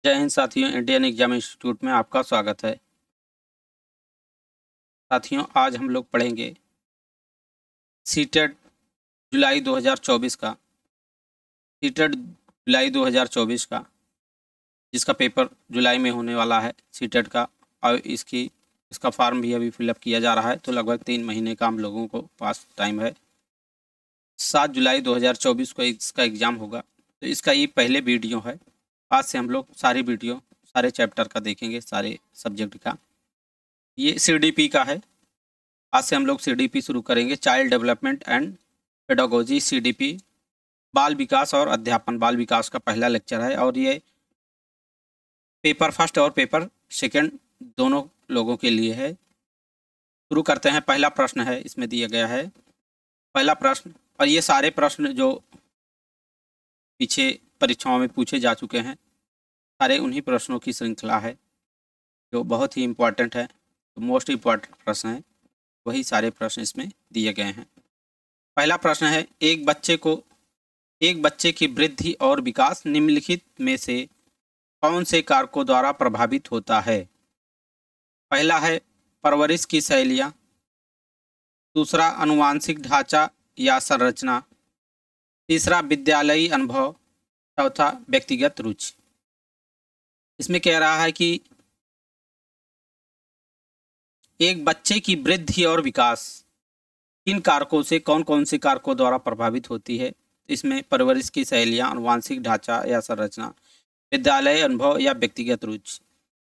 जय हिंद साथियों, Indian exam institute में आपका स्वागत है। साथियों, आज हम लोग पढ़ेंगे सीटेट जुलाई 2024 का सीटेट जुलाई 2024 का जिसका पेपर जुलाई में होने वाला है सीटेट का। और इसका फॉर्म भी अभी फिलअप किया जा रहा है, तो लगभग 3 महीने का हम लोगों को पास टाइम है। 7 जुलाई 2024 को इसका एग्ज़ाम होगा। तो इसका ये पहले वीडियो है। आज से हम लोग सारे चैप्टर का देखेंगे, सारे सब्जेक्ट का। ये CDP का है। आज से हम लोग CDP शुरू करेंगे, child development and pedagogy. CDP बाल विकास और अध्यापन, बाल विकास का पहला लेक्चर है। और ये पेपर फर्स्ट और पेपर सेकंड दोनों लोगों के लिए है। शुरू करते हैं। पहला प्रश्न है, इसमें दिया गया है पहला प्रश्न। और ये सारे प्रश्न जो पीछे परीक्षाओं में पूछे जा चुके हैं, सारे उन्हीं प्रश्नों की श्रृंखला है जो बहुत ही इम्पोर्टेंट है। तो मोस्ट इम्पॉर्टेंट प्रश्न है, वही सारे प्रश्न इसमें दिए गए हैं। पहला प्रश्न है, एक बच्चे की वृद्धि और विकास निम्नलिखित में से कौन से कारकों द्वारा प्रभावित होता है? पहला है परवरिश की शैलियाँ, दूसरा आनुवंशिक ढांचा या संरचना, तीसरा विद्यालयी अनुभव, चौथा व्यक्तिगत रुचि। इसमें कह रहा है कि एक बच्चे की वृद्धि और विकास किन कारकों से, कौन कौन से कारकों द्वारा प्रभावित होती है। इसमें परवरिश की शैलियाँ, आनुवंशिक ढांचा या संरचना, विद्यालय अनुभव या व्यक्तिगत रुचि।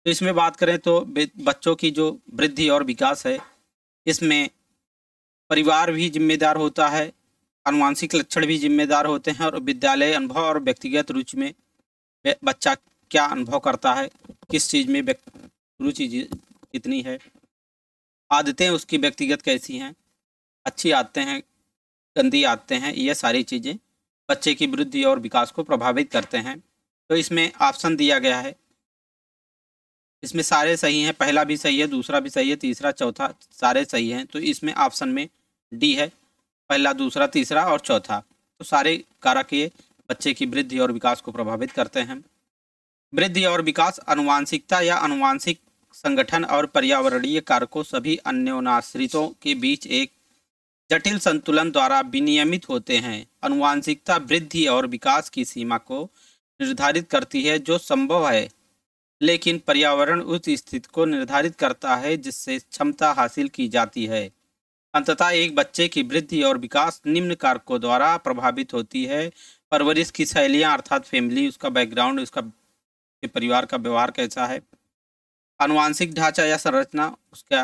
तो इसमें बात करें तो बच्चों की जो वृद्धि और विकास है, इसमें परिवार भी जिम्मेदार होता है, आनुवंशिक लक्षण भी जिम्मेदार होते हैं, और विद्यालय अनुभव और व्यक्तिगत रुचि में बच्चा क्या अनुभव करता है, किस चीज़ में रुचि कितनी है, आदतें उसकी व्यक्तिगत कैसी हैं, अच्छी आदतें हैं, गंदी आदतें हैं, ये सारी चीज़ें बच्चे की वृद्धि और विकास को प्रभावित करते हैं। तो इसमें ऑप्शन दिया गया है, इसमें सारे सही हैं। पहला भी सही है, दूसरा भी सही है, तीसरा चौथा सारे सही हैं। तो इसमें ऑप्शन में डी है, पहला, दूसरा, तीसरा और चौथा। तो सारे कारक ये बच्चे की वृद्धि और विकास को प्रभावित करते हैं। वृद्धि और विकास आनुवंशिकता या आनुवंशिक संगठन और पर्यावरणीय कारकों सभी अन्योन्याश्रितों के बीच एक जटिल संतुलन द्वारा विनियमित होते हैं। आनुवंशिकता वृद्धि और विकास की सीमा को निर्धारित करती है जो संभव है, लेकिन पर्यावरण उस स्थिति को निर्धारित करता है जिससे क्षमता हासिल की जाती है। अंततः एक बच्चे की वृद्धि और विकास निम्न कारकों द्वारा प्रभावित होती है। परवरिश की शैलियाँ अर्थात फैमिली, उसका बैकग्राउंड, उसका परिवार का व्यवहार कैसा है। आनुवंशिक ढांचा या संरचना, उसका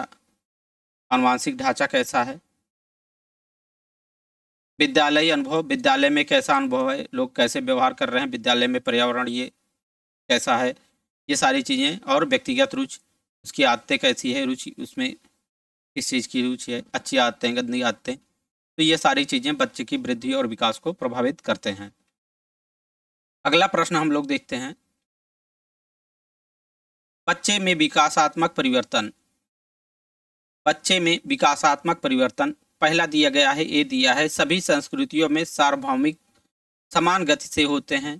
आनुवंशिक ढांचा कैसा है। विद्यालयी अनुभव, विद्यालय में कैसा अनुभव है, लोग कैसे व्यवहार कर रहे हैं विद्यालय में, पर्यावरण ये कैसा है, ये सारी चीज़ें। और व्यक्तिगत रुचि, उसकी आदतें कैसी है, रुचि उसमें किस चीज़ की रुचि है, अच्छी आदतें, गंदी आदतें। तो ये सारी चीज़ें बच्चे की वृद्धि और विकास को प्रभावित करते हैं। अगला प्रश्न हम लोग देखते हैं, बच्चे में विकासात्मक परिवर्तन। बच्चे में विकासात्मक परिवर्तन पहला दिया गया है, ये दिया है सभी संस्कृतियों में सार्वभौमिक समान गति से होते हैं।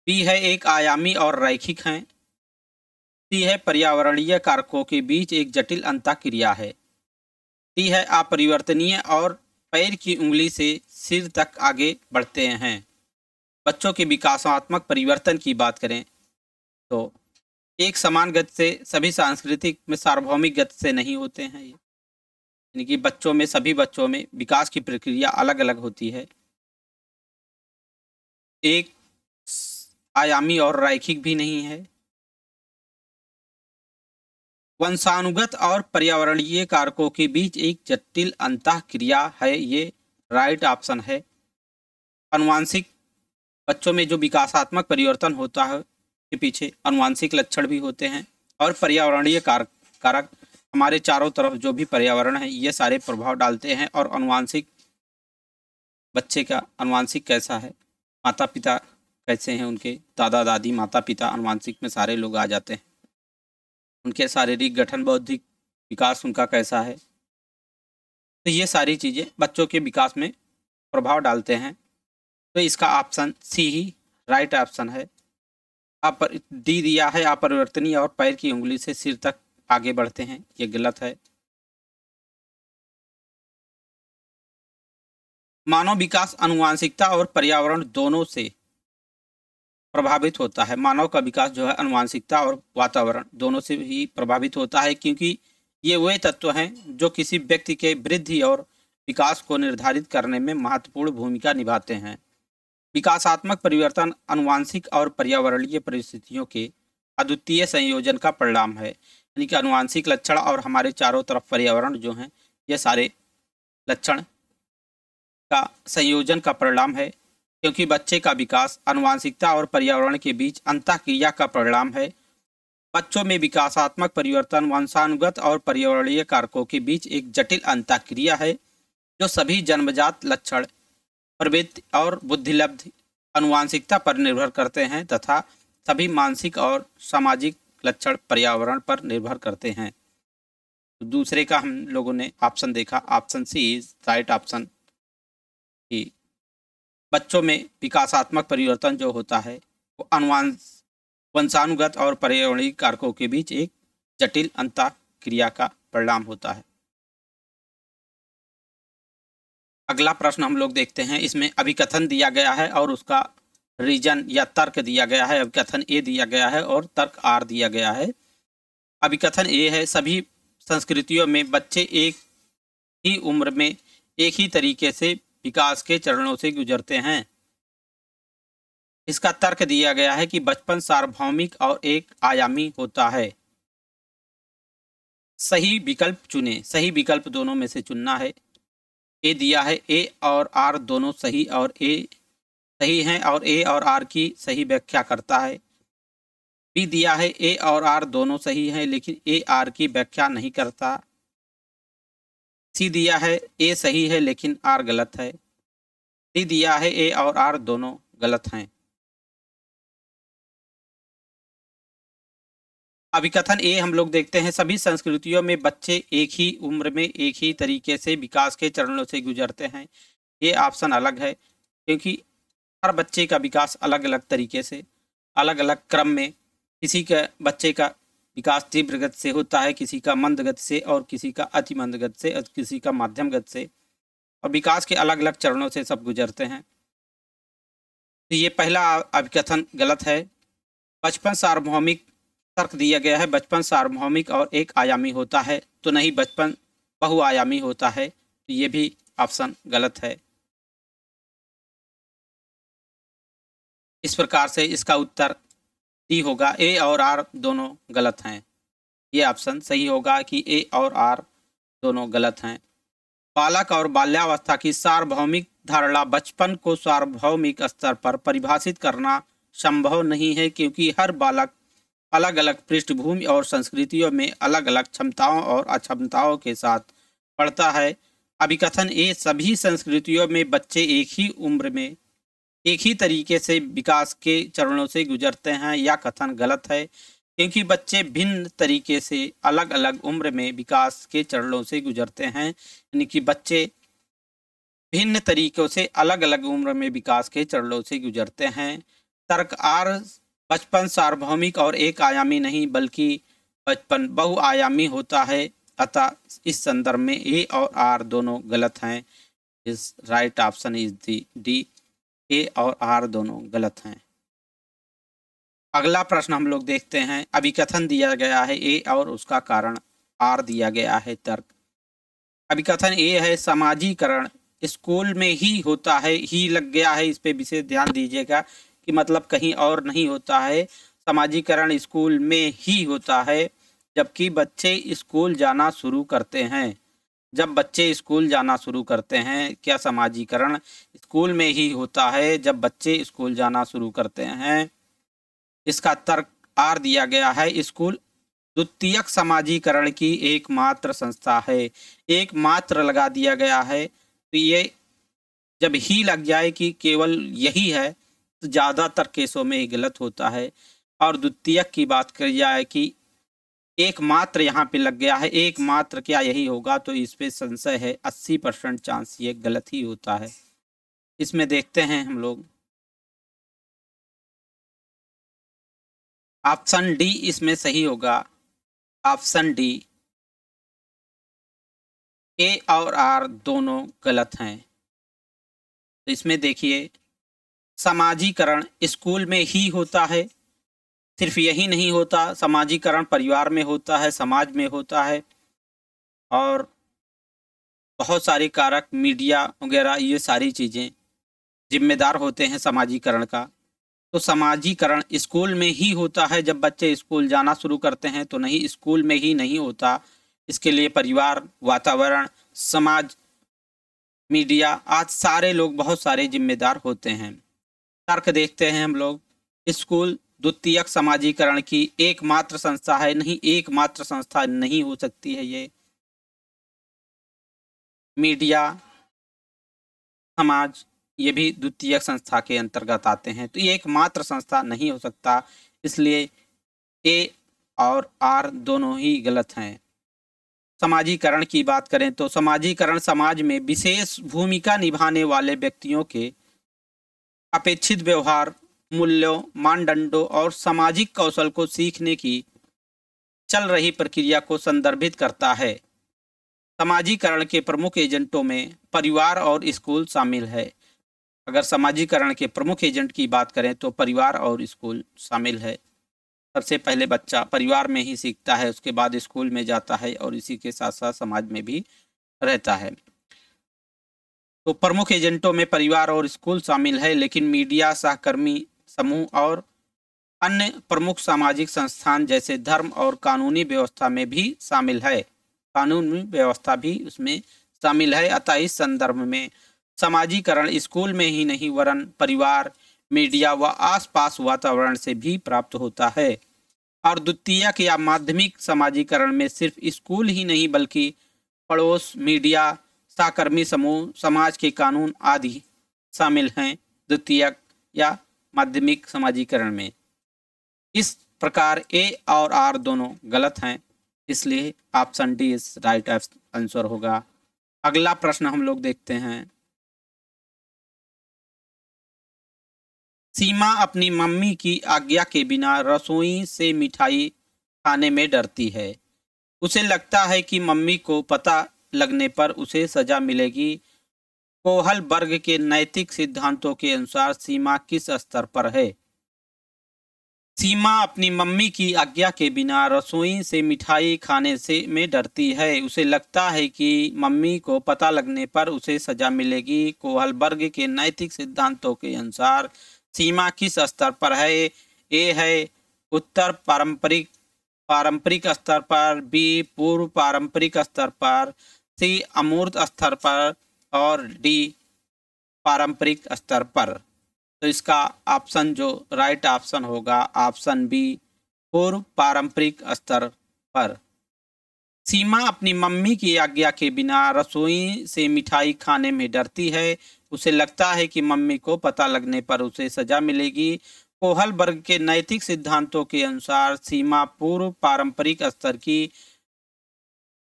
बी है एक आयामी और रैखिक हैं। सी है पर्यावरणीय कारकों के बीच एक जटिल अंतःक्रिया है। डी है अपरिवर्तनीय और पैर की उंगली से सिर तक आगे बढ़ते हैं। बच्चों के विकासात्मक परिवर्तन की बात करें तो एक समान गति से सभी सांस्कृतिक में सार्वभौमिक गति से नहीं होते हैं। ये यानी कि बच्चों में, सभी बच्चों में विकास की प्रक्रिया अलग अलग होती है। एक आयामी और रैखिक भी नहीं है। वंशानुगत और पर्यावरणीय कारकों के बीच एक जटिल अंतःक्रिया है, ये राइट ऑप्शन है। आनुवंशिक, बच्चों में जो विकासात्मक परिवर्तन होता है के पीछे आनुवंशिक लक्षण भी होते हैं, और पर्यावरणीय कारक हमारे चारों तरफ जो भी पर्यावरण है ये सारे प्रभाव डालते हैं। और आनुवंशिक, बच्चे का आनुवंशिक कैसा है, माता पिता कैसे हैं, उनके दादा दादी, माता पिता, आनुवंशिक में सारे लोग आ जाते हैं। उनके शारीरिक गठन, बौद्धिक विकास उनका कैसा है। तो ये सारी चीज़ें बच्चों के विकास में प्रभाव डालते हैं। तो इसका ऑप्शन सी ही राइट ऑप्शन है। डी दिया है अपरिवर्तनीय और पैर की उंगली से सिर तक आगे बढ़ते हैं, ये गलत है। मानव विकास आनुवांशिकता और पर्यावरण दोनों से प्रभावित होता है। मानव का विकास जो है आनुवांशिकता और वातावरण दोनों से ही प्रभावित होता है, क्योंकि ये वे तत्व हैं जो किसी व्यक्ति के वृद्धि और विकास को निर्धारित करने में महत्वपूर्ण भूमिका निभाते हैं। विकासात्मक परिवर्तन आनुवांशिक और पर्यावरणीय परिस्थितियों के अद्वितीय संयोजन का परिणाम है। यानी कि आनुवांशिक लक्षण और हमारे चारों तरफ पर्यावरण जो हैं, ये सारे लक्षण का संयोजन का परिणाम है। क्योंकि बच्चे का विकास आनुवांशिकता और पर्यावरण के बीच अंतःक्रिया का परिणाम है। बच्चों में विकासात्मक परिवर्तन वंशानुगत और पर्यावरणीय कारकों के बीच एक जटिल अंतःक्रिया है, जो सभी जन्मजात लक्षण, प्रवृत्ति और बुद्धिलब्धि आनुवांशिकता पर निर्भर करते हैं तथा सभी मानसिक और सामाजिक लक्षण पर्यावरण पर निर्भर करते हैं। तो दूसरे का हम लोगों ने ऑप्शन देखा, option C is right option. कि बच्चों में विकासात्मक परिवर्तन जो होता है वो वंशानुगत और पर्यावरणीय कारकों के बीच एक जटिल अंतःक्रिया का परिणाम होता है। अगला प्रश्न हम लोग देखते हैं। इसमें अभिकथन दिया गया है और उसका रीजन या तर्क दिया गया है। अभिकथन ए दिया गया है और तर्क आर दिया गया है। अभिकथन ए है, सभी संस्कृतियों में बच्चे एक ही उम्र में एक ही तरीके से विकास के चरणों से गुजरते हैं। इसका तर्क दिया गया है कि बचपन सार्वभौमिक और एक आयामी होता है। सही विकल्प चुने, सही विकल्प दोनों में से चुनना है। ए दिया है, ए और आर दोनों सही और ए सही हैं और ए और आर की सही व्याख्या करता है। बी दिया है, ए और आर दोनों सही हैं लेकिन ए आर की व्याख्या नहीं करता। सी दिया है, ए सही है लेकिन आर गलत है। डी दिया है, ए और आर दोनों गलत हैं। अभिकथन ए हम लोग देखते हैं, सभी संस्कृतियों में बच्चे एक ही उम्र में एक ही तरीके से विकास के चरणों से गुजरते हैं। ये ऑप्शन अलग है, क्योंकि हर बच्चे का विकास अलग अलग तरीके से, अलग अलग क्रम में, किसी का बच्चे का विकास तीव्र गति से होता है, किसी का मंद गति से और किसी का अति मंद गति से और किसी का मध्यम गति से, और विकास के अलग अलग चरणों से सब गुजरते हैं। तो ये पहला अभिकथन गलत है। बचपन सार्वभौमिक तर्क दिया गया है, बचपन सार्वभौमिक और एक आयामी होता है, तो नहीं, बचपन बहुआयामी होता है। तो ये भी ऑप्शन गलत है। इस प्रकार से इसका उत्तर डी होगा, ए और आर दोनों गलत हैं। ये ऑप्शन सही होगा कि ए और आर दोनों गलत हैं। बालक और बाल्यावस्था की सार्वभौमिक धारणा बचपन को सार्वभौमिक स्तर पर परिभाषित करना संभव नहीं है, क्योंकि हर बालक अलग अलग पृष्ठभूमि और संस्कृतियों में अलग अलग क्षमताओं और अक्षमताओं के साथ पढ़ता है। अभिकथन ए, सभी संस्कृतियों में बच्चे एक ही उम्र में एक ही तरीके से विकास के चरणों से गुजरते हैं, यह कथन गलत है, क्योंकि बच्चे भिन्न तरीके से अलग अलग उम्र में विकास के चरणों से गुजरते हैं। यानी कि बच्चे भिन्न तरीकों से अलग अलग उम्र में विकास के चरणों से गुजरते हैं। तर्क आर, बचपन सार्वभौमिक और एक आयामी नहीं बल्कि बचपन बहुआयामी होता है, अतः इस संदर्भ में ए और आर दोनों गलत हैं। इस राइट ऑप्शन इज डी, ए और आर दोनों गलत हैं। अगला प्रश्न हम लोग देखते हैं। अभिकथन दिया गया है ए और उसका कारण आर दिया गया है तर्क। अभिकथन ए है, समाजीकरण स्कूल में ही होता है, ही लग गया है, इस पे विशेष ध्यान दीजिएगा कि मतलब कहीं और नहीं होता है। समाजीकरण स्कूल में ही होता है जबकि बच्चे स्कूल जाना शुरू करते हैं। जब बच्चे स्कूल जाना शुरू करते हैं, क्या समाजीकरण स्कूल में ही होता है जब बच्चे स्कूल जाना शुरू करते हैं। इसका तर्क आर दिया गया है, स्कूल द्वितीयक समाजीकरण की एकमात्र संस्था है। एकमात्र लगा दिया गया है, तो ये जब ही लग जाए कि केवल यही है तो ज़्यादातर केसों में ही गलत होता है। और द्वितीयक की बात करी जाए कि एकमात्र यहाँ पे लग गया है, एकमात्र क्या यही होगा, तो इस पे संशय है, 80% चांस ये गलत ही होता है। इसमें देखते हैं हम लोग ऑप्शन डी इसमें सही होगा। ऑप्शन डी, ए और आर दोनों गलत हैं। तो इसमें देखिए, समाजीकरण स्कूल में ही होता है। सिर्फ यही नहीं होता, समाजीकरण परिवार में होता है, समाज में होता है, और बहुत सारे कारक, मीडिया वगैरह, ये सारी चीज़ें जिम्मेदार होते हैं समाजीकरण का। तो समाजीकरण स्कूल में ही होता है। जब बच्चे स्कूल जाना शुरू करते हैं तो नहीं, स्कूल में ही नहीं होता। इसके लिए परिवार, वातावरण, समाज, मीडिया आज सारे लोग, बहुत सारे जिम्मेदार होते हैं। तर्क देखते हैं हम लोग। स्कूल द्वितीयक समाजीकरण की एकमात्र संस्था है। नहीं, एकमात्र संस्था नहीं हो सकती है ये। मीडिया, समाज, ये भी द्वितीयक संस्था के अंतर्गत आते हैं। तो ये एकमात्र संस्था नहीं हो सकता, इसलिए ए और आर दोनों ही गलत हैं। समाजीकरण की बात करें तो समाजीकरण समाज में विशेष भूमिका निभाने वाले व्यक्तियों के अपेक्षित व्यवहार, मूल्यों, मानदंडों और सामाजिक कौशल को सीखने की चल रही प्रक्रिया को संदर्भित करता है। समाजीकरण के प्रमुख एजेंटों में परिवार और स्कूल शामिल है। अगर समाजीकरण के प्रमुख एजेंट की बात करें तो परिवार और स्कूल शामिल है। सबसे पहले बच्चा परिवार में ही सीखता है, उसके बाद स्कूल में जाता है, और इसी के साथ साथ समाज में भी रहता है। तो प्रमुख एजेंटों में परिवार और स्कूल शामिल है, लेकिन मीडिया, सहकर्मी समूह और अन्य प्रमुख सामाजिक संस्थान जैसे धर्म और कानूनी व्यवस्था में भी शामिल है। कानूनी व्यवस्था भी उसमें शामिल है। अतः इस संदर्भ में समाजीकरण स्कूल में ही नहीं वरन परिवार, मीडिया व आसपास वातावरण से भी प्राप्त होता है। और द्वितीयक या माध्यमिक समाजीकरण में सिर्फ स्कूल ही नहीं बल्कि पड़ोस, मीडिया, सहकर्मी समूह, समाज के कानून आदि शामिल हैं द्वितीयक या माध्यमिक समाजीकरण में। इस प्रकार ए और आर दोनों गलत हैं, इसलिए option D is right answer होगा। अगला प्रश्न हम लोग देखते हैं। सीमा अपनी मम्मी की आज्ञा के बिना रसोई से मिठाई खाने में डरती है। उसे लगता है कि मम्मी को पता लगने पर उसे सजा मिलेगी। कोहल वर्ग के नैतिक सिद्धांतों के अनुसार सीमा किस स्तर पर है? सीमा अपनी मम्मी की आज्ञा के बिना रसोई से मिठाई खाने से में डरती है। उसे लगता है कि मम्मी को पता लगने पर उसे सजा मिलेगी। कोहल वर्ग के नैतिक सिद्धांतों के अनुसार सीमा किस स्तर पर है? ए है उत्तर पारंपरिक स्तर पर, बी पूर्व पारंपरिक स्तर पर, सी अमूर्त स्तर पर, और डी पारंपरिक स्तर पर। तो इसका ऑप्शन जो राइट ऑप्शन होगा ऑप्शन बी, पूर्व पारंपरिक स्तर पर। सीमा अपनी मम्मी की आज्ञा के बिना रसोई से मिठाई खाने में डरती है। उसे लगता है कि मम्मी को पता लगने पर उसे सजा मिलेगी। कोहल वर्ग के नैतिक सिद्धांतों के अनुसार सीमा पूर्व पारंपरिक स्तर की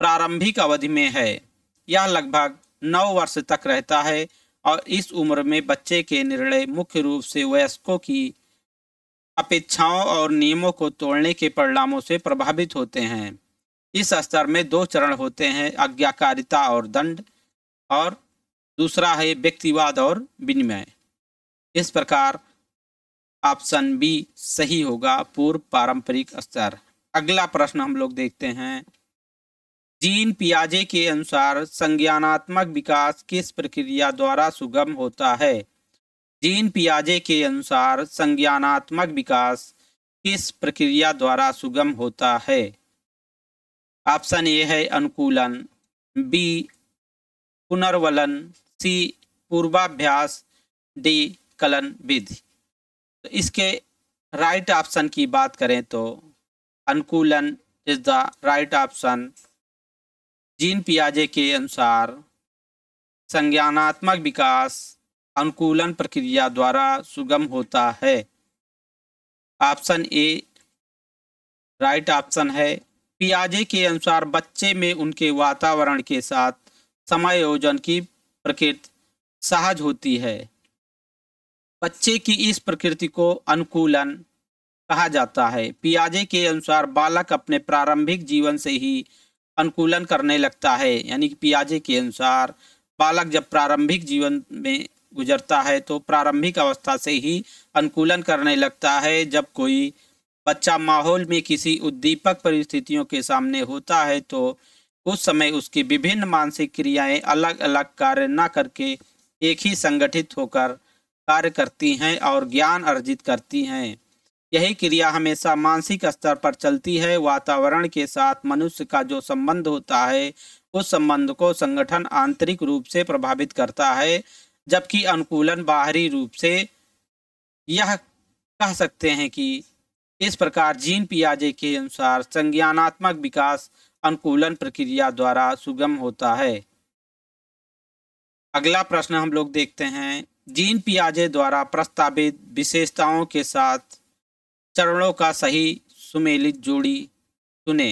प्रारंभिक अवधि में है। यह लगभग 9 वर्ष तक रहता है और इस उम्र में बच्चे के निर्णय मुख्य रूप से वयस्कों की अपेक्षाओं और नियमों को तोड़ने के परिणामों से प्रभावित होते हैं। इस स्तर में 2 चरण होते हैं, आज्ञाकारिता और दंड, और दूसरा है व्यक्तिवाद और विनिमय। इस प्रकार ऑप्शन बी सही होगा, पूर्व पारंपरिक स्तर। अगला प्रश्न हम लोग देखते हैं। जीन पियाजे के अनुसार संज्ञानात्मक विकास किस प्रक्रिया द्वारा सुगम होता है? जीन पियाजे के अनुसार संज्ञानात्मक विकास किस प्रक्रिया द्वारा सुगम होता है? ऑप्शन ए है अनुकूलन, बी पुनर्वलन, सी पूर्वाभ्यास, डी कलन विधि। तो इसके राइट ऑप्शन की बात करें तो अनुकूलन is the right option. Jean पियाजे के अनुसार संज्ञानात्मक विकास अनुकूलन प्रक्रिया द्वारा सुगम होता है। ऑप्शन ए राइट ऑप्शन है। पियाजे के अनुसार बच्चे में उनके वातावरण के साथ समायोजन की प्रकृति सहज होती है। बच्चे की इस प्रकृति को अनुकूलन कहा जाता है। पियाजे के अनुसार बालक अपने प्रारंभिक जीवन से ही अनुकूलन करने लगता है। यानी कि पियाजे के अनुसार बालक जब प्रारंभिक जीवन में गुजरता है तो प्रारंभिक अवस्था से ही अनुकूलन करने लगता है। जब कोई बच्चा माहौल में किसी उद्दीपक परिस्थितियों के सामने होता है तो उस समय उसकी विभिन्न मानसिक क्रियाएं अलग अलग कार्य न करके एक ही संगठित होकर कार्य करती हैं और ज्ञान अर्जित करती हैं। यही क्रिया हमेशा मानसिक स्तर पर चलती है। वातावरण के साथ मनुष्य का जो संबंध होता है उस संबंध को संगठन आंतरिक रूप से प्रभावित करता है, जबकि अनुकूलन बाहरी रूप से। यह कह सकते हैं कि इस प्रकार जीन पियाजे के अनुसार संज्ञानात्मक विकास अनुकूलन प्रक्रिया द्वारा सुगम होता है। अगला प्रश्न हम लोग देखते हैं, जीन पियाजे द्वारा प्रस्तावित विशेषताओं के साथ चरणों का सही सुमेलित जोड़ी चुने।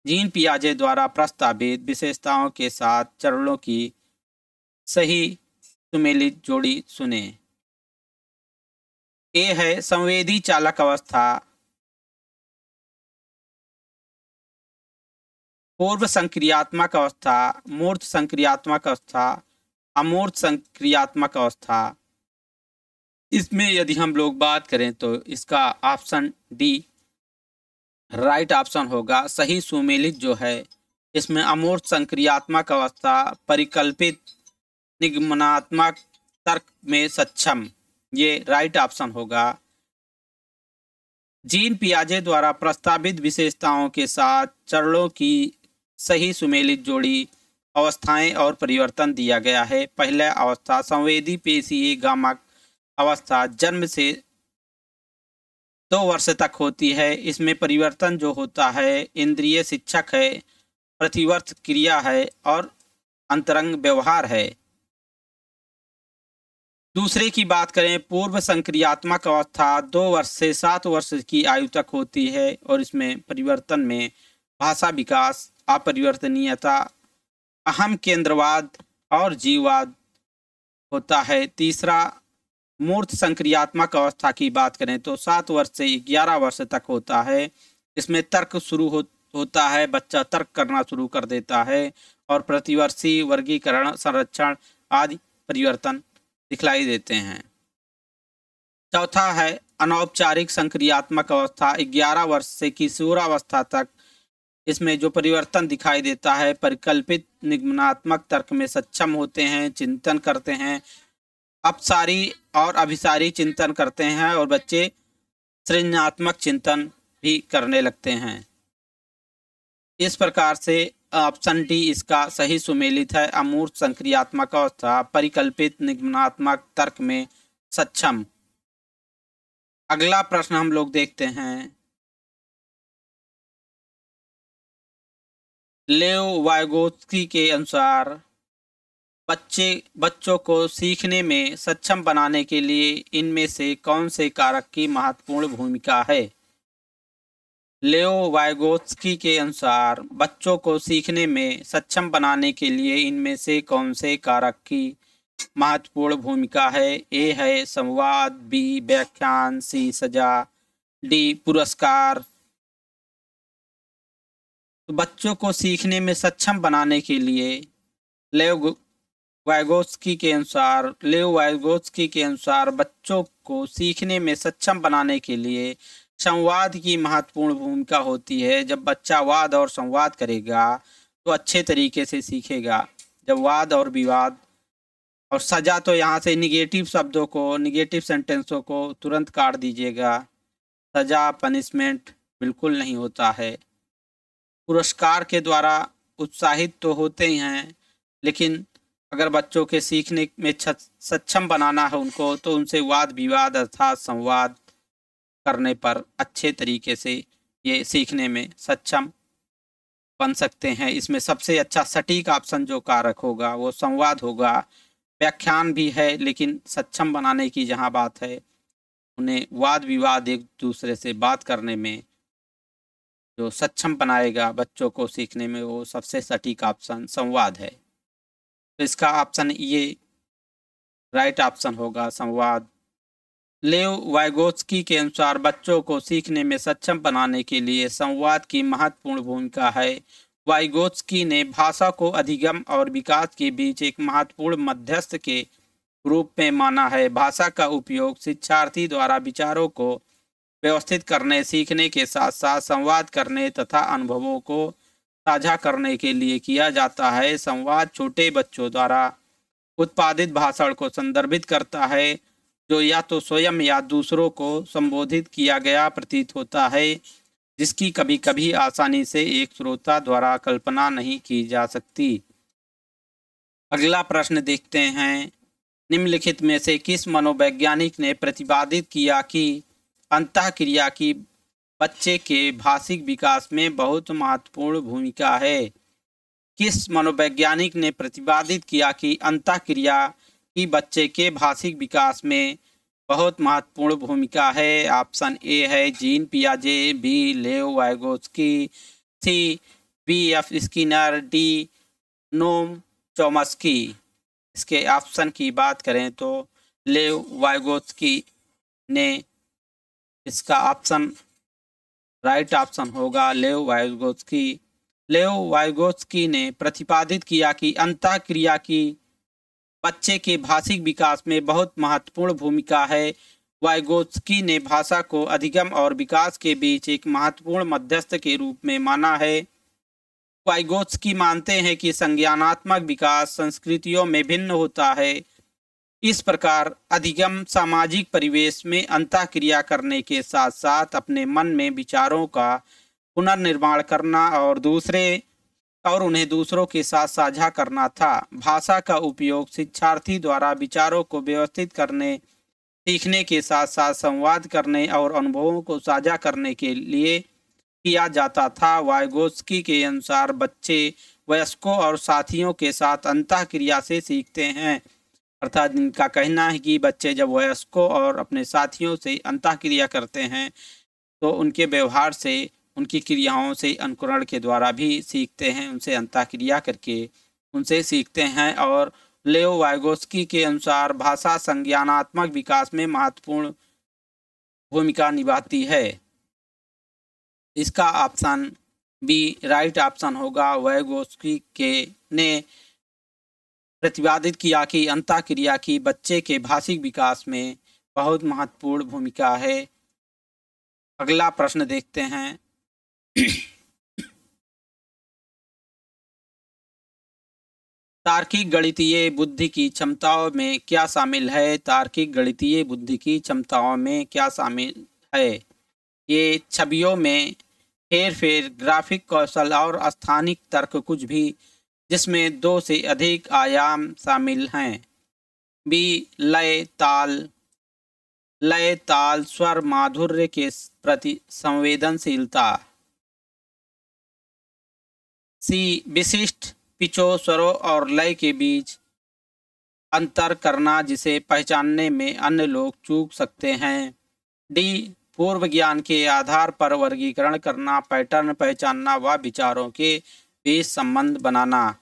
जीन पियाजे द्वारा प्रस्तावित विशेषताओं के साथ चरणों की सही सुमेलित जोड़ी सुने। ए है संवेदी चालक अवस्था, पूर्व संक्रियात्मक अवस्था, मूर्त संक्रियात्मक अवस्था, अमूर्त संक्रियात्मक अवस्था। इसमें यदि हम लोग बात करें तो इसका ऑप्शन डी राइट ऑप्शन होगा। सही सुमेलित जो है इसमें अमूर्त संक्रियात्मक अवस्था, परिकल्पित निगमनात्मक तर्क में सक्षम, ये राइट ऑप्शन होगा। जीन पियाजे द्वारा प्रस्तावित विशेषताओं के साथ चरणों की सही सुमेलित जोड़ी अवस्थाएं और परिवर्तन दिया गया है। पहला अवस्था संवेदी पेशीय गामक अवस्था जन्म से 2 वर्ष तक होती है। इसमें परिवर्तन जो होता है इंद्रिय शिक्षक है, प्रतिवर्त क्रिया है और अंतरंग व्यवहार है। दूसरे की बात करें, पूर्व संक्रियात्मक अवस्था 2 वर्ष से 7 वर्ष की आयु तक होती है और इसमें परिवर्तन में भाषा विकास, अपरिवर्तनीयता, अहम केंद्रवाद और जीववाद होता है। तीसरा मूर्त संक्रियात्मक अवस्था की बात करें तो 7 वर्ष से 11 वर्ष तक होता है। इसमें तर्क शुरू होता है, बच्चा तर्क करना शुरू कर देता है और प्रतिवर्षी वर्गीकरण, संरक्षण आदि परिवर्तन दिखलाई देते हैं। चौथा है अनौपचारिक संक्रियात्मक अवस्था 11 वर्ष से किशोरावस्था तक। इसमें जो परिवर्तन दिखाई देता है, परिकल्पित निगमनात्मक तर्क में सक्षम होते हैं, चिंतन करते हैं, अपसारी और अभिसारी चिंतन करते हैं और बच्चे सृजनात्मक चिंतन भी करने लगते हैं। इस प्रकार से ऑप्शन डी इसका सही सुमेलित है। अमूर्त संक्रियात्मक अवस्था, परिकल्पित निगमनात्मक तर्क में सक्षम। अगला प्रश्न हम लोग देखते हैं, लेओ वाइगोत्स्की के अनुसार बच्चों को सीखने में सक्षम बनाने के लिए इनमें से कौन से कारक की महत्वपूर्ण भूमिका है। लेओ वाइगोत्स्की के अनुसार बच्चों को सीखने में सक्षम बनाने के लिए इनमें से कौन से कारक की महत्वपूर्ण भूमिका है। ए है संवाद, बी व्याख्यान, सी सजा, डी पुरस्कार। तो बच्चों को सीखने में सक्षम बनाने के लिए लेओ वाइगोत्स्की के अनुसार बच्चों को सीखने में सक्षम बनाने के लिए संवाद की महत्वपूर्ण भूमिका होती है। जब बच्चा वाद और संवाद करेगा तो अच्छे तरीके से सीखेगा। जब वाद और विवाद और सजा, तो यहाँ से निगेटिव शब्दों को, निगेटिव सेंटेंसों को तुरंत काट दीजिएगा। सजा, पनिशमेंट बिल्कुल नहीं होता है। पुरस्कार के द्वारा उत्साहित तो होते ही हैं, लेकिन अगर बच्चों के सीखने में सक्षम बनाना है उनको, तो उनसे वाद विवाद अर्थात संवाद करने पर अच्छे तरीके से ये सीखने में सक्षम बन सकते हैं। इसमें सबसे अच्छा सटीक ऑप्शन जो कारक होगा वो संवाद होगा। व्याख्यान भी है, लेकिन सक्षम बनाने की जहाँ बात है, उन्हें वाद विवाद एक दूसरे से बात करने में जो सक्षम बनाएगा बच्चों को सीखने में, वो सबसे सटीक ऑप्शन संवाद है। तो इसका ऑप्शन ये राइट ऑप्शन होगा, संवाद। लेव वाइगोत्स्की के अनुसार बच्चों को सीखने में सक्षम बनाने के लिए संवाद की महत्वपूर्ण भूमिका है। वाइगोत्स्की ने भाषा को अधिगम और विकास के बीच एक महत्वपूर्ण मध्यस्थ के रूप में माना है। भाषा का उपयोग शिक्षार्थी द्वारा विचारों को व्यवस्थित करने, सीखने के साथ साथ संवाद करने तथा अनुभवों को साझा करने के लिए किया जाता है। संवाद छोटे बच्चों द्वारा उत्पादित भाषण को संदर्भित करता है, जो या तो स्वयं या दूसरों को संबोधित किया गया प्रतीत होता है, जिसकी कभी कभी आसानी से एक श्रोता द्वारा कल्पना नहीं की जा सकती। अगला प्रश्न देखते हैं। निम्नलिखित में से किस मनोवैज्ञानिक ने प्रतिपादित किया कि अंतःक्रिया की बच्चे के भाषिक विकास में बहुत महत्वपूर्ण भूमिका है? किस मनोवैज्ञानिक ने प्रतिपादित किया कि अंतःक्रिया की बच्चे के भाषिक विकास में बहुत महत्वपूर्ण भूमिका है? ऑप्शन ए है जीन पियाजे, बी लेव वाइगोत्स्की, सी BF. Skinner, D Noam Chomsky. इसके ऑप्शन की बात करें तो लेव वाइगोत्स्की ने, इसका ऑप्शन राइट ऑप्शन होगा लेव वाइगोत्स्की। लेव वाइगोत्स्की ने प्रतिपादित किया कि अंतःक्रिया की बच्चे के भाषिक विकास में बहुत महत्वपूर्ण भूमिका है। वाइगोत्स्की ने भाषा को अधिगम और विकास के बीच एक महत्वपूर्ण मध्यस्थ के रूप में माना है। वाइगोत्स्की मानते हैं कि संज्ञानात्मक विकास संस्कृतियों में भिन्न होता है। इस प्रकार अधिगम सामाजिक परिवेश में अंतःक्रिया करने के साथ साथ अपने मन में विचारों का पुनर्निर्माण करना और उन्हें दूसरों के साथ साझा करना था। भाषा का उपयोग शिक्षार्थी द्वारा विचारों को व्यवस्थित करने, सीखने के साथ साथ संवाद करने और अनुभवों को साझा करने के लिए किया जाता था। वाइगोत्स्की के अनुसार बच्चे वयस्कों और साथियों के साथ अंतःक्रिया से सीखते हैं, अर्थात इनका कहना है कि बच्चे जब वयस्कों और अपने साथियों से अंतःक्रिया करते हैं तो उनके व्यवहार से, उनकी क्रियाओं से अनुकरण के द्वारा भी सीखते हैं, उनसे अंतःक्रिया करके उनसे सीखते हैं। और लेव वाइगोत्स्की के अनुसार भाषा संज्ञानात्मक विकास में महत्वपूर्ण भूमिका निभाती है। इसका ऑप्शन बी राइट ऑप्शन होगा। वाइगोत्स्की के ने प्रतिपादित किया कि अंतःक्रिया की बच्चे के भाषिक विकास में बहुत महत्वपूर्ण भूमिका है। अगला प्रश्न देखते हैं। तार्किक गणितीय बुद्धि की क्षमताओं में क्या शामिल है? तार्किक गणितीय बुद्धि की क्षमताओं में क्या शामिल है? ये छवियों में हेरफेर, ग्राफिक कौशल और स्थानिक तर्क, कुछ भी जिसमें 2 से अधिक आयाम शामिल हैं। बी लय, ताल, स्वर, माधुर्य के प्रति संवेदनशीलता। सी विशिष्ट पिचों, स्वरों और लय के बीच अंतर करना जिसे पहचानने में अन्य लोग चूक सकते हैं। डी पूर्व ज्ञान के आधार पर वर्गीकरण करना, पैटर्न पहचानना व विचारों के बीच संबंध बनाना।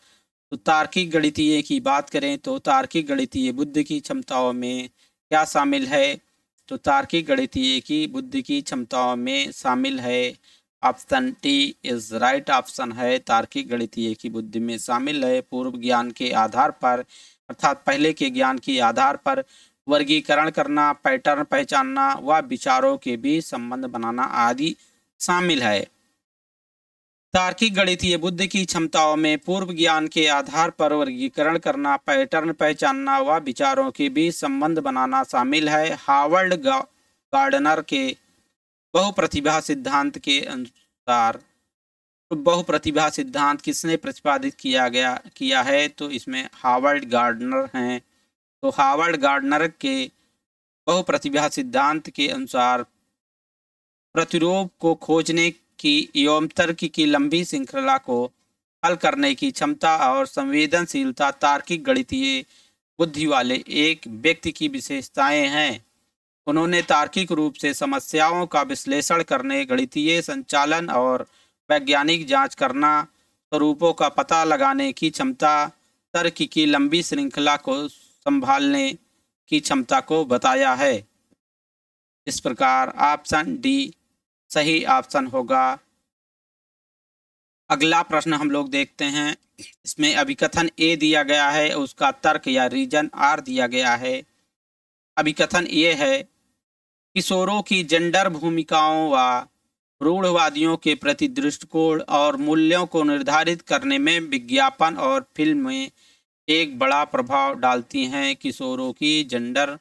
तो तार्किक गणितीय की बात करें तो तार्किक गणितीय बुद्धि की क्षमताओं में क्या शामिल है? तो तार्किक गणितीय की बुद्धि की क्षमताओं में शामिल है, option T is right option है। तार्किक गणितीय की बुद्धि में शामिल है पूर्व ज्ञान के आधार पर, अर्थात पहले के ज्ञान के आधार पर वर्गीकरण करना, पैटर्न पहचानना व विचारों के बीच संबंध बनाना आदि शामिल है। तार्किक गणितीय बुद्धि की क्षमताओं में पूर्व ज्ञान के आधार पर वर्गीकरण करना, पैटर्न पहचानना व विचारों के बीच संबंध बनाना शामिल है। हार्वर्ड गार्डनर के बहुप्रतिभा सिद्धांत के अनुसार बहुप्रतिभा सिद्धांत किसने प्रतिपादित किया है? तो इसमें हार्वर्ड गार्डनर हैं। तो हार्वर्ड गार्डनर के बहुप्रतिभा सिद्धांत के अनुसार प्रतिरूप को खोजने की एवं तर्क की लंबी श्रृंखला को हल करने की क्षमता और संवेदनशीलता तार्किक गणितीय बुद्धि वाले एक व्यक्ति की विशेषताएं हैं। उन्होंने तार्किक रूप से समस्याओं का विश्लेषण करने, गणितीय संचालन और वैज्ञानिक जांच करना, स्वरूपों का पता लगाने की क्षमता, तर्क की लंबी श्रृंखला को संभालने की क्षमता को बताया है। इस प्रकार ऑप्शन डी सही ऑप्शन होगा। अगला प्रश्न हम लोग देखते हैं। इसमें अभिकथन ए दिया गया है, उसका तर्क या रीजन आर दिया गया है। अभिकथन ये है, किशोरों की जेंडर भूमिकाओं व रूढ़वादियों के प्रति दृष्टिकोण और मूल्यों को निर्धारित करने में विज्ञापन और फिल्में एक बड़ा प्रभाव डालती हैं। किशोरों की जेंडर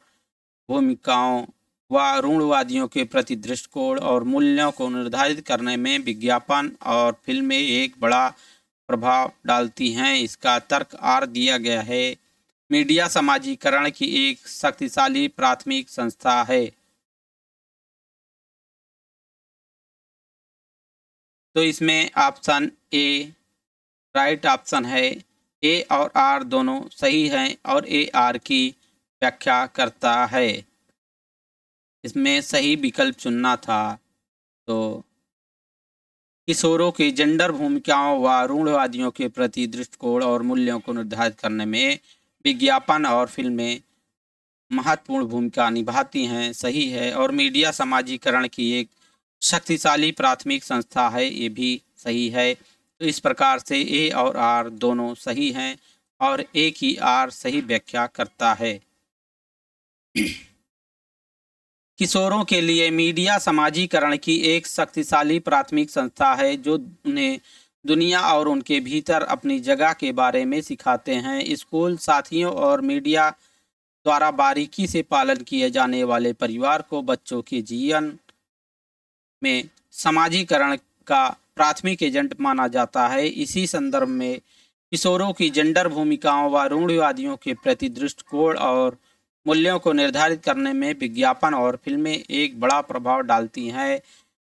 भूमिकाओं व रूढ़वादियों के प्रति दृष्टिकोण और मूल्यों को निर्धारित करने में विज्ञापन और फिल्में एक बड़ा प्रभाव डालती हैं। इसका तर्क आर दिया गया है। मीडिया समाजीकरण की एक शक्तिशाली प्राथमिक संस्था है। तो इसमें ऑप्शन ए राइट ऑप्शन है। ए और आर दोनों सही हैं और ए आर की व्याख्या करता है। इसमें सही विकल्प चुनना था। तो किशोरों की जेंडर भूमिकाओं व रूढ़वादियों के प्रति दृष्टिकोण और मूल्यों को निर्धारित करने में विज्ञापन और फिल्में महत्वपूर्ण भूमिका निभाती हैं, सही है। और मीडिया समाजीकरण की एक शक्तिशाली प्राथमिक संस्था है, ये भी सही है। तो इस प्रकार से ए और आर दोनों सही हैं और ए की आर सही व्याख्या करता है। किशोरों के लिए मीडिया समाजीकरण की एक शक्तिशाली प्राथमिक संस्था है जो उन्हें दुनिया और उनके भीतर अपनी जगह के बारे में सिखाते हैं। स्कूल साथियों और मीडिया द्वारा बारीकी से पालन किए जाने वाले परिवार को बच्चों के जीवन में समाजीकरण का प्राथमिक एजेंट माना जाता है। इसी संदर्भ में किशोरों की जेंडर भूमिकाओं व रूढ़िवादियों के प्रति दृष्टिकोण और मूल्यों को निर्धारित करने में विज्ञापन और फिल्में एक बड़ा प्रभाव डालती हैं।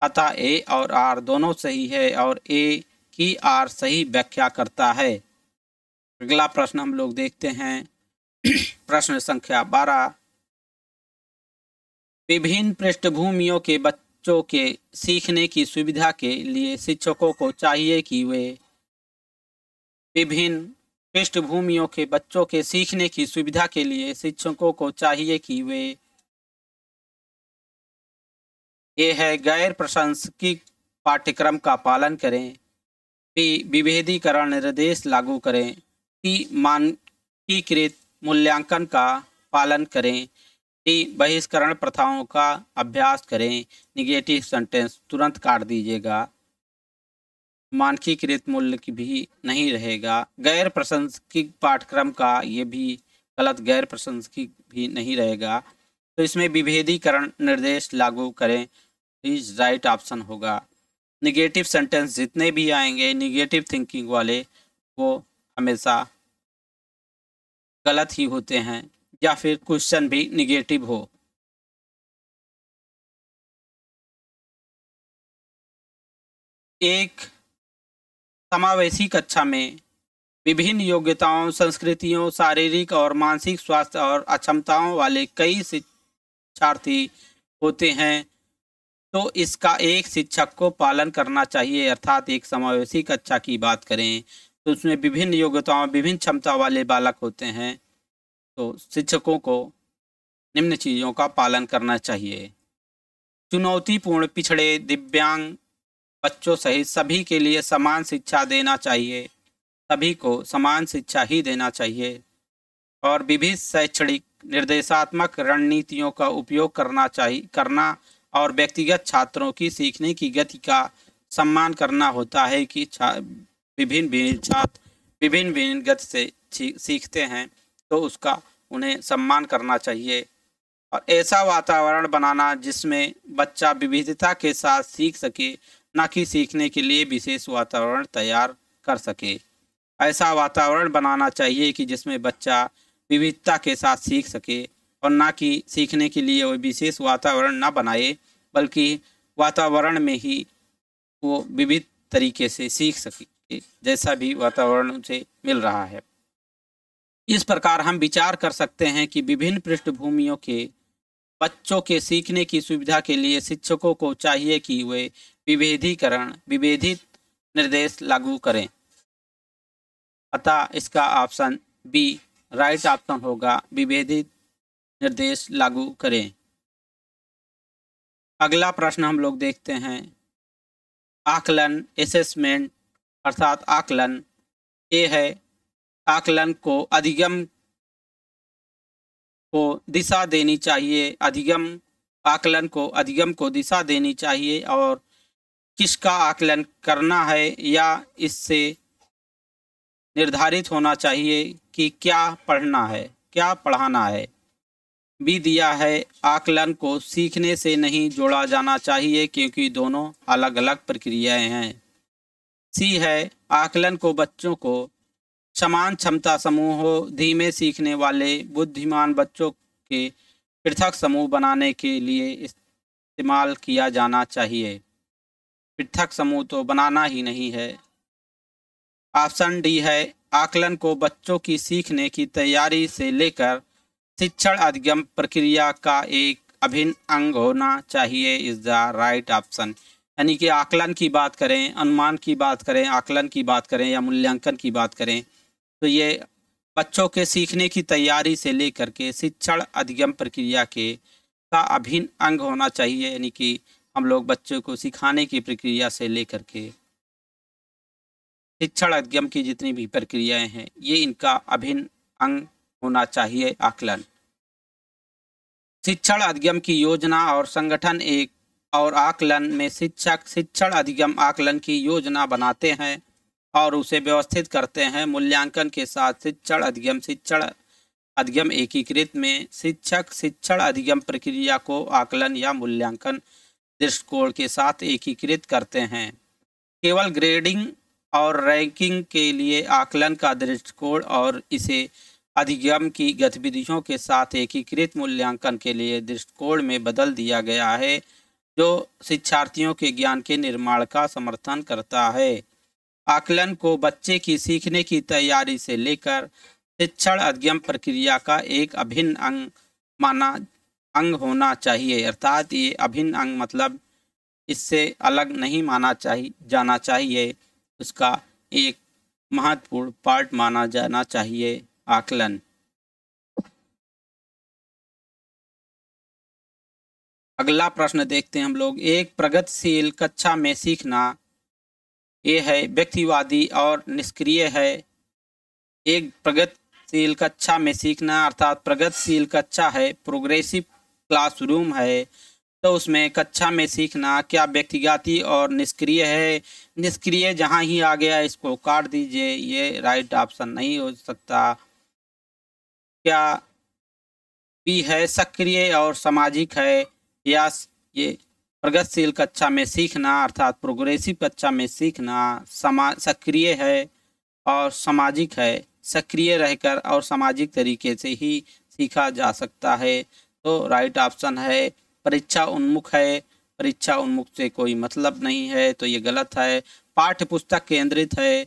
अतः ए और आर दोनों सही है और ए की आर सही व्याख्या करता है। अगला प्रश्न हम लोग देखते हैं। प्रश्न संख्या 12। विभिन्न पृष्ठभूमियों के बच्चों के सीखने की सुविधा के लिए शिक्षकों को चाहिए कि वे विभिन्न पृष्ठभूमियों के बच्चों के सीखने की सुविधा के लिए शिक्षकों को चाहिए कि वे ए है गैर प्रशासनिक पाठ्यक्रम का पालन करें, बी विभेदीकरण निर्देश लागू करें, सी मानकीकृत मूल्यांकन का पालन करें, डी बहिष्करण प्रथाओं का अभ्यास करें। निगेटिव सेंटेंस तुरंत काट दीजिएगा। मानकीकृत मूल्य की भी नहीं रहेगा। गैर प्रशासनिक पाठ्यक्रम का ये भी गलत, गैर प्रशासनिक भी नहीं रहेगा। तो इसमें विभेदीकरण निर्देश लागू करें, इज राइट ऑप्शन होगा। निगेटिव सेंटेंस जितने भी आएंगे निगेटिव थिंकिंग वाले वो हमेशा गलत ही होते हैं या फिर क्वेश्चन भी निगेटिव हो। एक समावेशी कक्षा में विभिन्न योग्यताओं, संस्कृतियों, शारीरिक और मानसिक स्वास्थ्य और अक्षमताओं वाले कई शिक्षार्थी होते हैं, तो इसका एक शिक्षक को पालन करना चाहिए। अर्थात एक समावेशी कक्षा की बात करें तो उसमें विभिन्न योग्यताओं, विभिन्न क्षमता वाले बालक होते हैं, तो शिक्षकों को निम्न चीज़ों का पालन करना चाहिए। चुनौतीपूर्ण, पिछड़े, दिव्यांग बच्चों सहित सभी के लिए समान शिक्षा देना चाहिए, सभी को समान शिक्षा ही देना चाहिए। और विविध शैक्षणिक निर्देशात्मक रणनीतियों का उपयोग करना और व्यक्तिगत छात्रों की सीखने की गति का सम्मान करना होता है कि विभिन्न छात्र विभिन्न गति से सीखते हैं, तो उसका उन्हें सम्मान करना चाहिए। और ऐसा वातावरण बनाना जिसमें बच्चा विविधता के साथ सीख सके, न कि सीखने के लिए विशेष वातावरण तैयार कर सके। ऐसा वातावरण बनाना चाहिए कि जिसमें बच्चा विविधता के साथ सीख सके और न कि सीखने के लिए वो विशेष वातावरण न बनाए, बल्कि वातावरण में ही वो विविध तरीके से सीख सके जैसा भी वातावरण उसे मिल रहा है। इस प्रकार हम विचार कर सकते हैं कि विभिन्न पृष्ठभूमियों के बच्चों के सीखने की सुविधा के लिए शिक्षकों को चाहिए कि वे विभेदित निर्देश लागू करें। अतः इसका ऑप्शन बी राइट ऑप्शन होगा, विभेदित निर्देश लागू करें। अगला प्रश्न हम लोग देखते हैं, आकलन असेसमेंट अर्थात आकलन। ये है आकलन को अधिगम को दिशा देनी चाहिए, आकलन को अधिगम को दिशा देनी चाहिए और किसका आकलन करना है या इससे निर्धारित होना चाहिए कि क्या पढ़ना है, क्या पढ़ाना है। बी दिया है, आकलन को सीखने से नहीं जोड़ा जाना चाहिए क्योंकि दोनों अलग अलग प्रक्रियाएं हैं। सी है, आकलन को बच्चों को समान क्षमता समूहों, धीमे सीखने वाले बुद्धिमान बच्चों के पृथक समूह बनाने के लिए इस्तेमाल किया जाना चाहिए। पृथक समूह तो बनाना ही नहीं है। ऑप्शन डी है, आकलन को बच्चों की सीखने की तैयारी से लेकर शिक्षण अधिगम प्रक्रिया का एक अभिन्न अंग होना चाहिए इज द राइट ऑप्शन। यानी कि आकलन की बात करें, अनुमान की बात करें, आकलन की बात करें या मूल्यांकन की बात करें तो ये बच्चों के सीखने की तैयारी से लेकर के शिक्षण अधिगम प्रक्रिया के का अभिन्न अंग होना चाहिए। यानी कि हम लोग बच्चों को सिखाने की प्रक्रिया से लेकर के शिक्षण अधिगम की जितनी भी प्रक्रियाएं हैं ये इनका अभिन्न अंग होना चाहिए आकलन। शिक्षण अधिगम की योजना और संगठन एक और आकलन में शिक्षक शिक्षण अधिगम आकलन की योजना बनाते हैं और उसे व्यवस्थित करते हैं। मूल्यांकन के साथ शिक्षण अधिगम एकीकृत में शिक्षक शिक्षण अधिगम प्रक्रिया को आकलन या मूल्यांकन दृष्टिकोण के साथ एकीकृत करते हैं। केवल ग्रेडिंग और रैंकिंग के लिए आकलन का दृष्टिकोण और इसे अधिगम की गतिविधियों के साथ एकीकृत मूल्यांकन के लिए दृष्टिकोण में बदल दिया गया है, जो शिक्षार्थियों के ज्ञान के निर्माण का समर्थन करता है। आकलन को बच्चे की सीखने की तैयारी से लेकर शिक्षण अधिगम प्रक्रिया का एक अभिन्न अंग होना चाहिए। अर्थात ये अभिन्न अंग मतलब इससे अलग नहीं जाना चाहिए, उसका एक महत्वपूर्ण पार्ट माना जाना चाहिए आकलन। अगला प्रश्न देखते हैं हम लोग, एक प्रगतिशील कक्षा में सीखना ये है व्यक्तिवादी और निष्क्रिय है। एक प्रगतिशील कक्षा में सीखना अर्थात प्रगतिशील कक्षा है, प्रोग्रेसिव क्लासरूम है, तो उसमें कक्षा में सीखना क्या व्यक्तिगत और निष्क्रिय है। निष्क्रिय जहाँ ही आ गया इसको काट दीजिए, ये राइट ऑप्शन नहीं हो सकता। क्या बी है सक्रिय और सामाजिक है, या ये प्रगतिशील कक्षा में सीखना अर्थात प्रोग्रेसिव कक्षा में सीखना सक्रिय है और सामाजिक है। सक्रिय रहकर और सामाजिक तरीके से ही सीखा जा सकता है, तो राइट ऑप्शन है परीक्षा उन्मुख है। परीक्षा उन्मुख से कोई मतलब नहीं है, तो ये गलत है। पाठ्य पुस्तक केंद्रित है,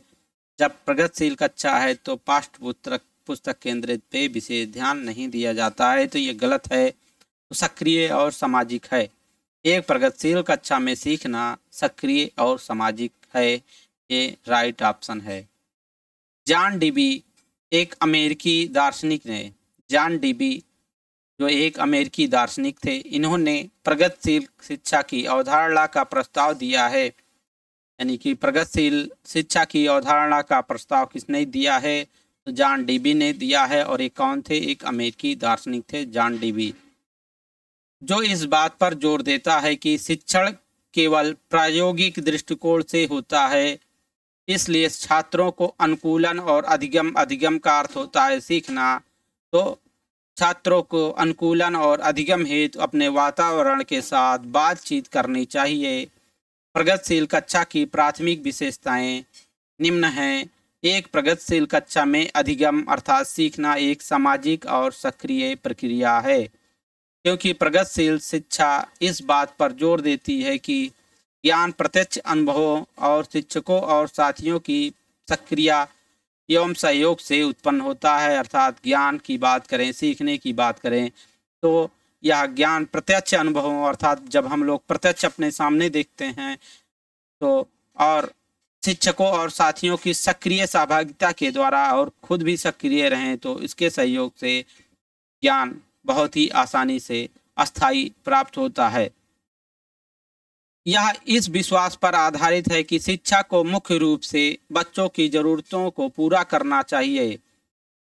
जब प्रगतिशील कक्षा है तो पाठ्य पुस्तक केंद्रित पे विशेष ध्यान नहीं दिया जाता है, तो ये गलत है। तो सक्रिय और सामाजिक है। एक प्रगतिशील कक्षा में सीखना सक्रिय और सामाजिक है, ये राइट ऑप्शन है। जॉन डीबी एक अमेरिकी दार्शनिक ने, जॉन डीबी जो एक अमेरिकी दार्शनिक थे, इन्होंने प्रगतिशील शिक्षा की अवधारणा का प्रस्ताव दिया है। यानी कि प्रगतिशील शिक्षा की अवधारणा का प्रस्ताव किसने दिया है, तो जॉन डीबी ने दिया है। और एक कौन थे, एक अमेरिकी दार्शनिक थे जॉन डीबी, जो इस बात पर जोर देता है कि शिक्षण केवल प्रायोगिक दृष्टिकोण से होता है, इसलिए छात्रों को अनुकूलन और अधिगम का अर्थ होता है सीखना। तो छात्रों को अनुकूलन और अधिगम हेतु अपने वातावरण के साथ बातचीत करनी चाहिए। प्रगतिशील कक्षा की प्राथमिक विशेषताएं निम्न हैं। एक प्रगतिशील कक्षा में अधिगम अर्थात सीखना एक सामाजिक और सक्रिय प्रक्रिया है, क्योंकि प्रगतिशील शिक्षा इस बात पर जोर देती है कि ज्ञान प्रत्यक्ष अनुभवों और शिक्षकों और साथियों की सक्रिय एवं सहयोग से उत्पन्न होता है। अर्थात ज्ञान की बात करें, सीखने की बात करें, तो यह ज्ञान प्रत्यक्ष अनुभवों अर्थात जब हम लोग प्रत्यक्ष अपने सामने देखते हैं तो, और शिक्षकों और साथियों की सक्रिय सहभागिता के द्वारा और खुद भी सक्रिय रहें तो इसके सहयोग से ज्ञान बहुत ही आसानी से अस्थायी प्राप्त होता है। यह इस विश्वास पर आधारित है कि शिक्षा को मुख्य रूप से बच्चों की जरूरतों को पूरा करना चाहिए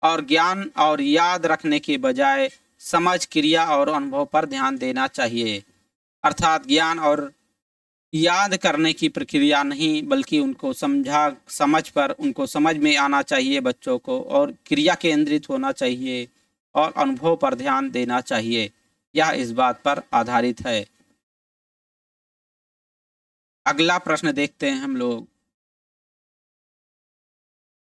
और ज्ञान और याद रखने के बजाय समझ, क्रिया और अनुभव पर ध्यान देना चाहिए। अर्थात ज्ञान और याद करने की प्रक्रिया नहीं, बल्कि उनको समझ पर उनको समझ में आना चाहिए बच्चों को, और क्रिया केंद्रित होना चाहिए और अनुभव पर ध्यान देना चाहिए। यह इस बात पर आधारित है। अगला प्रश्न देखते हैं हम लोग।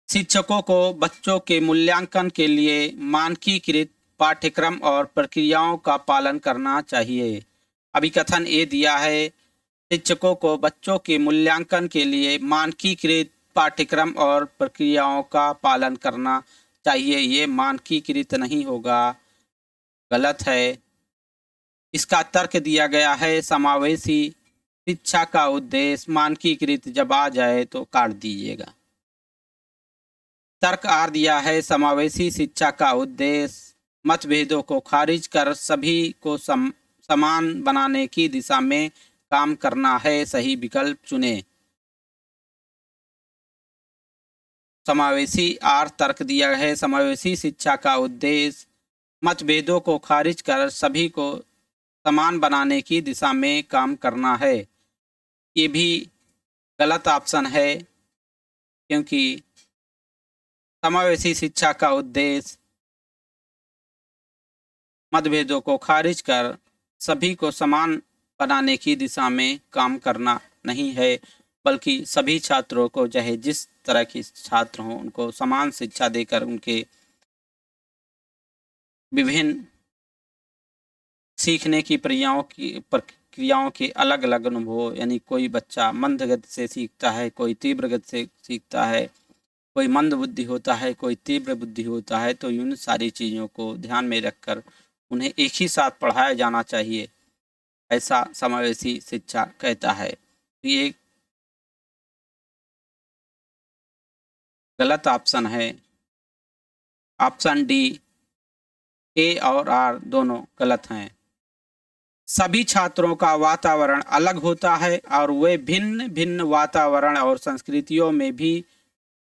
शिक्षकों को बच्चों के मूल्यांकन के लिए मानकीकृत पाठ्यक्रम और प्रक्रियाओं का पालन करना चाहिए। अभी कथन ये दिया है, शिक्षकों को बच्चों के मूल्यांकन के लिए मानकीकृत पाठ्यक्रम और प्रक्रियाओं का पालन करना चाहिए। ये मानकीकृत नहीं होगा, गलत है। इसका तर्क दिया गया है समावेशी शिक्षा का उद्देश्य। मानकीकृत जब आ जाए तो काट दीजिएगा। तर्क आर दिया है समावेशी शिक्षा का उद्देश्य मतभेदों को खारिज कर सभी को समान बनाने की दिशा में काम करना है। सही विकल्प चुने। समावेशी आर तर्क दिया है समावेशी शिक्षा का उद्देश्य मतभेदों को खारिज कर सभी को समान बनाने की दिशा में काम करना है। ये भी गलत ऑप्शन है, क्योंकि समावेशी शिक्षा का उद्देश्य मतभेदों को खारिज कर सभी को समान बनाने की दिशा में काम करना नहीं है, बल्कि सभी छात्रों को, चाहे जिस तरह के छात्र हों, उनको समान शिक्षा देकर उनके विभिन्न सीखने की प्रक्रियाओं के अलग अलग अनुभव, यानी कोई बच्चा मंद गति से सीखता है, कोई तीव्र गति से सीखता है, कोई मंद बुद्धि होता है, कोई तीव्र बुद्धि होता है, तो इन सारी चीज़ों को ध्यान में रखकर उन्हें एक ही साथ पढ़ाया जाना चाहिए, ऐसा समावेशी शिक्षा कहता है। ये गलत ऑप्शन है। ऑप्शन डी, ए और आर दोनों गलत हैं। सभी छात्रों का वातावरण अलग होता है और वे भिन्न भिन्न वातावरण और संस्कृतियों में भी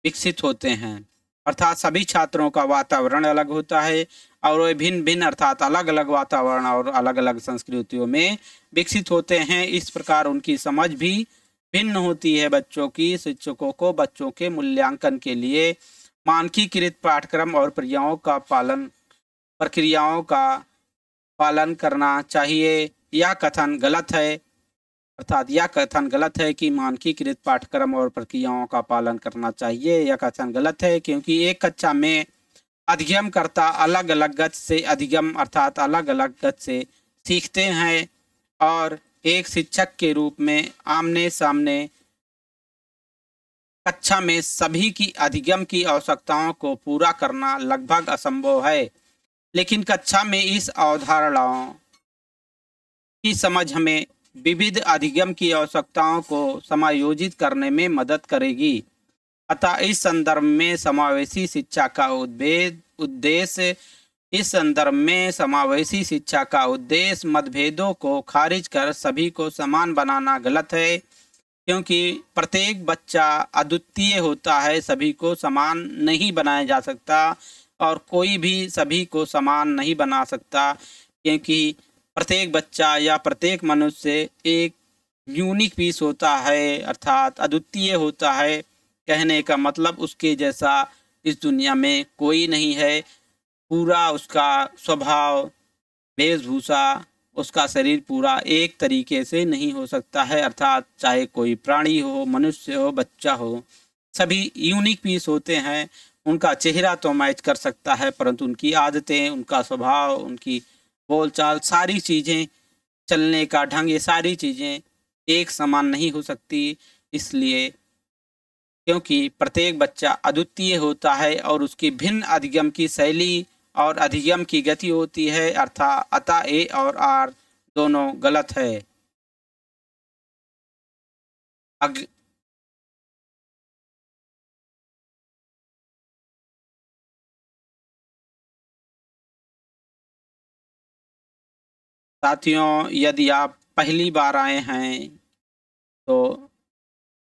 विकसित होते हैं। अर्थात सभी छात्रों का वातावरण अलग होता है और वे भिन्न भिन्न अर्थात अलग अलग वातावरण और अलग अलग संस्कृतियों में विकसित होते हैं। इस प्रकार उनकी समझ भी भिन्न होती है। बच्चों की शिक्षकों को बच्चों के मूल्यांकन के लिए मानकीकृत पाठ्यक्रम और प्रक्रियाओं का पालन करना चाहिए। यह कथन गलत है। अर्थात यह कथन गलत है कि मानकीकृत पाठ्यक्रम और प्रक्रियाओं का पालन करना चाहिए। यह कथन गलत है, क्योंकि एक कक्षा में अधिगमकर्ता अलग अलग गति से अधिगम अर्थात अलग अलग गति से सीखते हैं और एक शिक्षक के रूप में आमने सामने कक्षा में सभी की अधिगम की आवश्यकताओं को पूरा करना लगभग असंभव है। लेकिन कक्षा में इस अवधारणाओं की समझ हमें विविध अधिगम की आवश्यकताओं को समायोजित करने में मदद करेगी। अतः इस संदर्भ में समावेशी शिक्षा का उद्देश्य मतभेदों को खारिज कर सभी को समान बनाना गलत है, क्योंकि प्रत्येक बच्चा अद्वितीय होता है। सभी को समान नहीं बनाया जा सकता और कोई भी सभी को समान नहीं बना सकता, क्योंकि प्रत्येक बच्चा या प्रत्येक मनुष्य एक यूनिक पीस होता है, अर्थात अद्वितीय होता है। कहने का मतलब उसके जैसा इस दुनिया में कोई नहीं है। पूरा उसका स्वभाव, वेशभूषा, उसका शरीर पूरा एक तरीके से नहीं हो सकता है। अर्थात चाहे कोई प्राणी हो, मनुष्य हो, बच्चा हो, सभी यूनिक पीस होते हैं। उनका चेहरा तो मैच कर सकता है, परंतु उनकी आदतें, उनका स्वभाव, उनकी बोलचाल, सारी चीज़ें, चलने का ढंग, ये सारी चीज़ें एक समान नहीं हो सकती। इसलिए क्योंकि प्रत्येक बच्चा अद्वितीय होता है और उसकी भिन्न अधिगम की शैली और अधिगम की गति होती है। अतः ए और आर दोनों गलत है। साथियों, यदि आप पहली बार आए हैं तो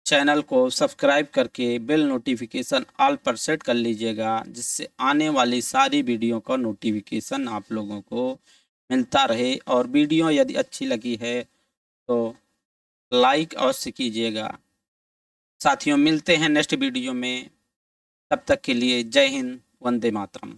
चैनल को सब्सक्राइब करके बेल नोटिफिकेशन ऑल पर सेट कर लीजिएगा, जिससे आने वाली सारी वीडियो का नोटिफिकेशन आप लोगों को मिलता रहे। और वीडियो यदि अच्छी लगी है तो लाइक अवश्य कीजिएगा। साथियों, मिलते हैं नेक्स्ट वीडियो में, तब तक के लिए जय हिंद, वंदे मातरम।